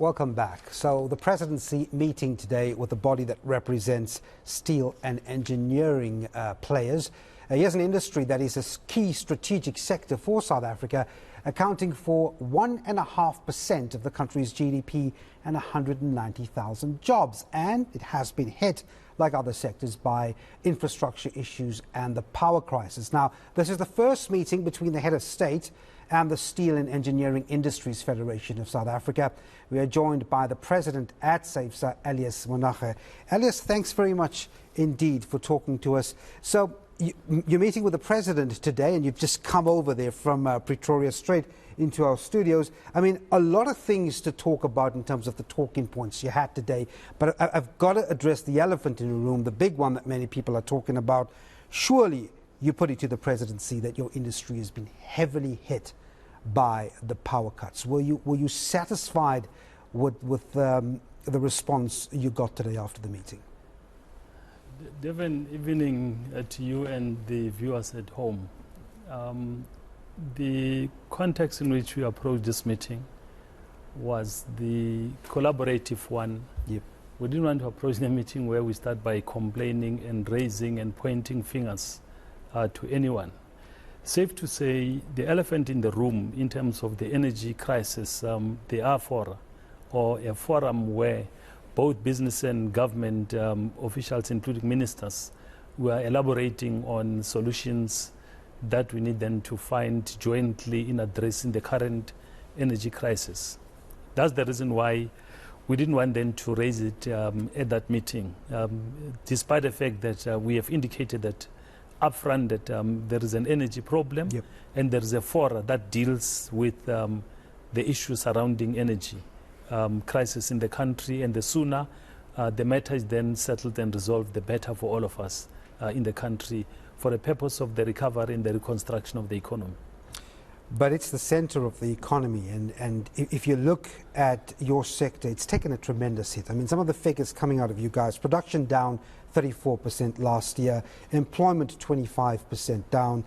Welcome back. So the presidency meeting today with the body that represents steel and engineering players. Here's an industry that is a key strategic sector for South Africa, accounting for 1.5% of the country's GDP and 190,000 jobs. And it has been hit, like other sectors, by infrastructure issues and the power crisis. Now, this is the first meeting between the head of state and the Steel and Engineering Industries Federation of South Africa. We are joined by the president at SEIFSA, Elias Monage. Elias, thanks very much indeed for talking to us. So you're meeting with the president today, and you've just come over there from Pretoria straight into our studios. I mean, a lot of things to talk about in terms of the talking points you had today, but I've got to address the elephant in the room, the big one that many people are talking about. Surely you put it to the presidency that your industry has been heavily hit by the power cuts. Were you satisfied with the response you got today after the meeting? Devan, evening to you and the viewers at home. The context in which we approached this meeting was the collaborative one. Yep. We didn't want to approach the meeting where we start by complaining and raising and pointing fingers to anyone. Safe to say, the elephant in the room in terms of the energy crisis, the R4, or a forum where both business and government officials, including ministers, were elaborating on solutions that we need then to find jointly in addressing the current energy crisis. That's the reason why we didn't want them to raise it at that meeting, despite the fact that we have indicated that upfront that there is an energy problem. Yep. And there is a forum that deals with the issues surrounding energy crisis in the country, and the sooner the matter is then settled and resolved, the better for all of us in the country, for the purpose of the recovery and the reconstruction of the economy. But it's the center of the economy, and if you look at your sector, it's taken a tremendous hit. I mean, some of the figures coming out of you guys: production down 34% last year, employment 25% down.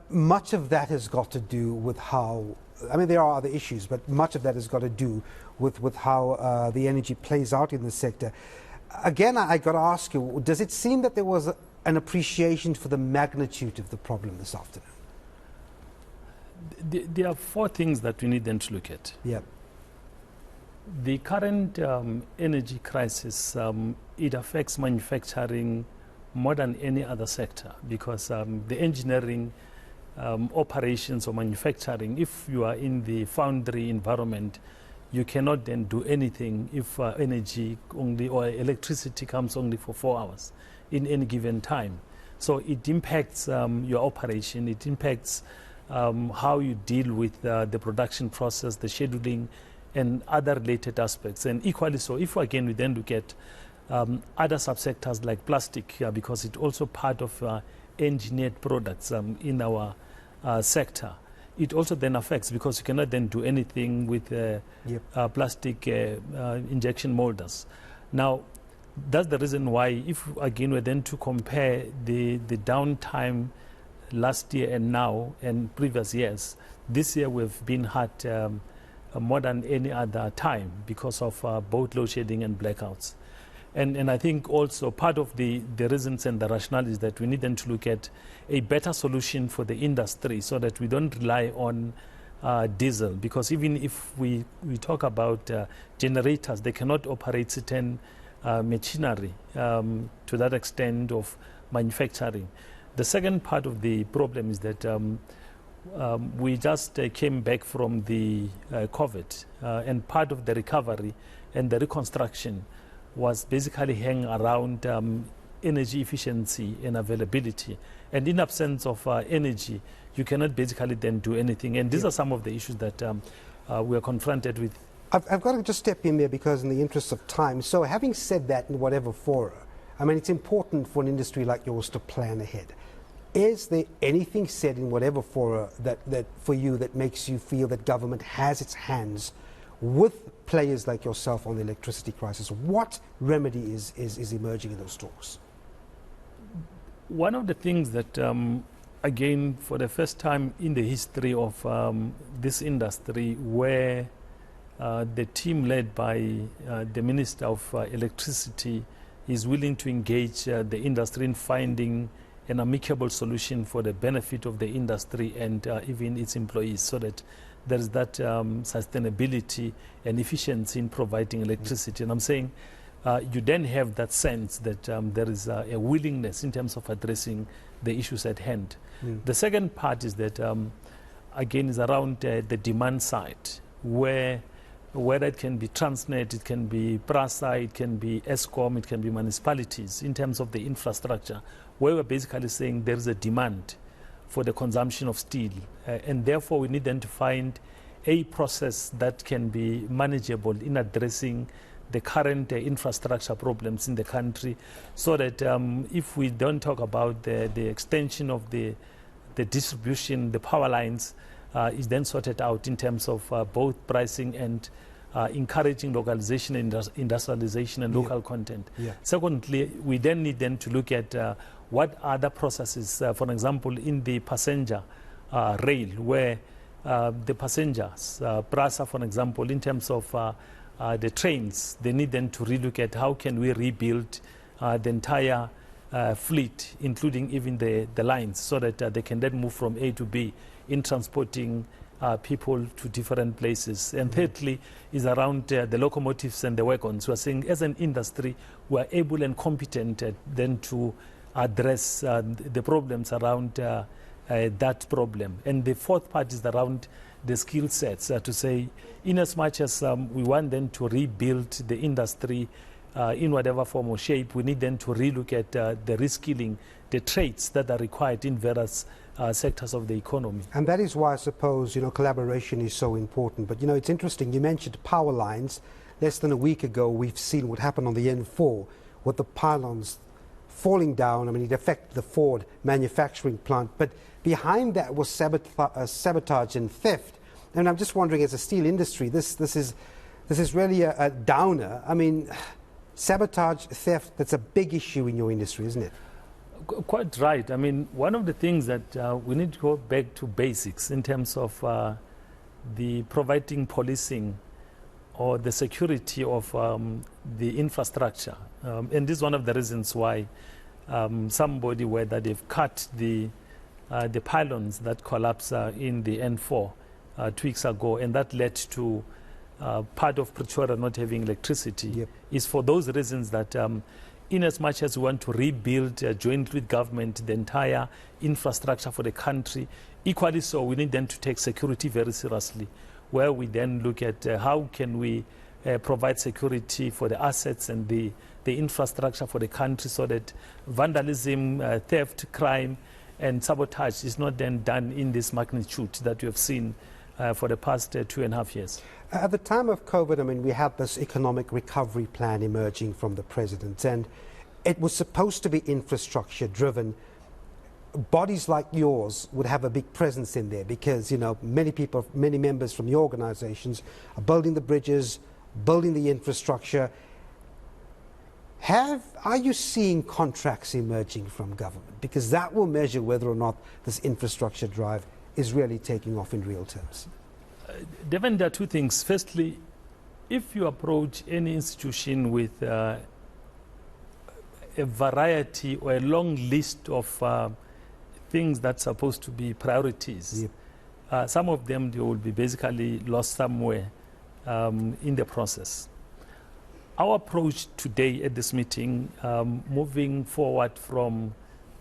Much of that has got to do with how, I mean, there are other issues, but much of that has got to do with how the energy plays out in the sector. Again, I got to ask you, does it seem that there was an appreciation for the magnitude of the problem this afternoon? There are four things that we need then to look at. Yeah. The current energy crisis, it affects manufacturing more than any other sector, because the engineering operations or manufacturing, if you are in the foundry environment, you cannot then do anything if energy only or electricity comes only for 4 hours in any given time. So it impacts your operation, it impacts how you deal with the production process, the scheduling, and other related aspects. And equally so, if again we then look at other subsectors like plastic, because it's also part of engineered products in our sector, it also then affects, because you cannot then do anything with plastic injection molders. Now, that's the reason why, if again we're then to compare the downtime last year and now and previous years, this year we've been hurt more than any other time because of both load shedding and blackouts. And I think also part of the reasons and the rationale is that we need them to look at a better solution for the industry, so that we don't rely on diesel, because even if we talk about generators, they cannot operate certain machinery to that extent of manufacturing. The second part of the problem is that we just came back from the COVID, and part of the recovery and the reconstruction was basically hang around energy efficiency and availability. And in absence of energy, you cannot basically then do anything. And these are some of the issues that we are confronted with. I've got to just step in there, because in the interest of time. So having said that, in whatever fora, I mean, it's important for an industry like yours to plan ahead. Is there anything said in whatever fora that for you that makes you feel that government has its hands with players like yourself on the electricity crisis? What remedy is emerging in those talks? One of the things that, again, for the first time in the history of this industry, where the team led by the Minister of Electricity is willing to engage the industry in finding an amicable solution for the benefit of the industry and even its employees, so that there is that sustainability and efficiency in providing electricity. And I'm saying you then have that sense that there is a willingness in terms of addressing the issues at hand. The second part is that, again, is around the demand side, where whether it can be Transnet, it can be PRASA, it can be ESCOM, it can be municipalities, in terms of the infrastructure, where we're basically saying there is a demand for the consumption of steel. And therefore, we need then to find a process that can be manageable in addressing the current infrastructure problems in the country, so that if we don't talk about the extension of the distribution, the power lines, is then sorted out in terms of both pricing and encouraging localization, industrialization and local content. Secondly, we then need to look at what other processes, for example, in the passenger rail, where the passengers, PRASA, for example, in terms of the trains, they need then to relook at how can we rebuild the entire fleet, including even the lines, so that they can then move from A to B in transporting people to different places. And thirdly is around the locomotives and the wagons. We are saying as an industry we are able and competent then to address the problems around that problem. And the fourth part is around the skill sets, to say in as much as we want then to rebuild the industry in whatever form or shape, we need then to relook at the reskilling, the traits that are required in various sectors of the economy. And that is why I suppose, collaboration is so important. But, it's interesting, you mentioned power lines. Less than a week ago, we've seen what happened on the N4 with the pylons falling down. I mean, it affected the Ford manufacturing plant. But behind that was sabotage and theft. And I'm just wondering, as a steel industry, this is really a downer. I mean, sabotage, theft, that's a big issue in your industry, isn't it? Quite right. I mean, one of the things that we need to go back to basics in terms of the providing policing or the security of the infrastructure. And this is one of the reasons why somebody, whether they've cut the pylons that collapsed in the N4 2 weeks ago, and that led to part of Pretoria not having electricity, is for those reasons that in as much as we want to rebuild jointly with government the entire infrastructure for the country, equally so we need then to take security very seriously, where we then look at how can we provide security for the assets and the infrastructure for the country, so that vandalism, theft, crime and sabotage is not then done in this magnitude that we have seen for the past 2.5 years. At the time of COVID, I mean, we had this economic recovery plan emerging from the president, and it was supposed to be infrastructure driven. Bodies like yours would have a big presence in there because, many people, many members from your organizations are building the bridges, building the infrastructure. Are you seeing contracts emerging from government? Because that will measure whether or not this infrastructure drive is really taking off in real terms. Devan, there are two things. Firstly, if you approach any institution with a variety or a long list of things that's supposed to be priorities, some of them they will be basically lost somewhere in the process. Our approach today at this meeting, moving forward from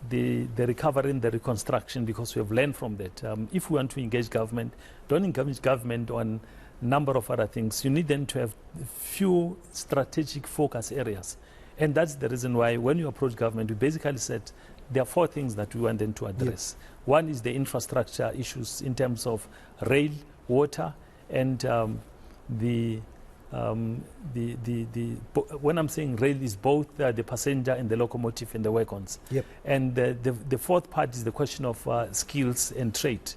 the recovery and the reconstruction, because we have learned from that. If we want to engage government, don't engage government on a number of other things. You need then to have few strategic focus areas. And that's the reason why when you approach government, we basically said there are 4 things that we want them to address. One is the infrastructure issues in terms of rail, water, and when I'm saying rail is both the passenger and the locomotive and the wagons. And the fourth part is the question of skills and trade.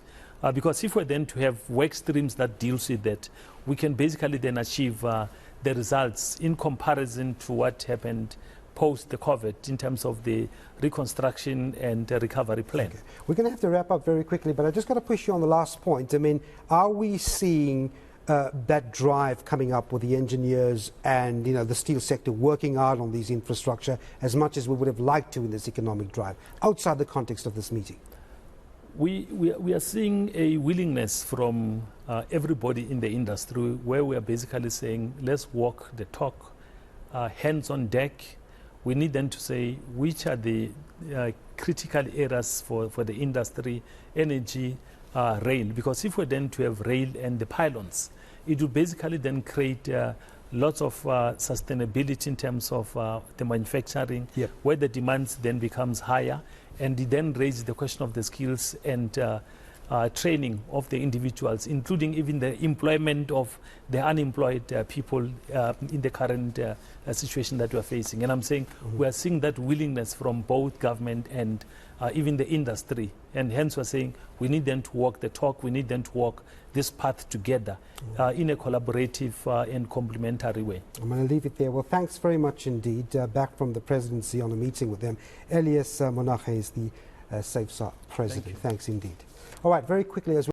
Because if we're then to have work streams that deals with that, we can basically then achieve the results in comparison to what happened post the COVID in terms of the reconstruction and the recovery plan. We're going to have to wrap up very quickly, but I just got to push you on the last point. I mean, are we seeing that drive coming up with the engineers and the steel sector working hard on these infrastructure as much as we would have liked to in this economic drive, outside the context of this meeting? We are seeing a willingness from everybody in the industry, where we are basically saying, let's walk the talk, hands on deck. We need them to say which are the critical areas for the industry, energy, rail. Because if we're then to have rail and the pylons, it will basically then create lots of sustainability in terms of the manufacturing, yep, where the demands then becomes higher, and it then raises the question of the skills and training of the individuals, including even the employment of the unemployed people in the current situation that we are facing. And I'm saying we are seeing that willingness from both government and even the industry. And hence we're saying we need them to walk the talk, we need them to walk this path together in a collaborative and complementary way. I'm going to leave it there. Well, thanks very much indeed. Back from the presidency on a meeting with them. Elias Monage is the SEIFSA president. Thanks indeed. All right, very quickly as well.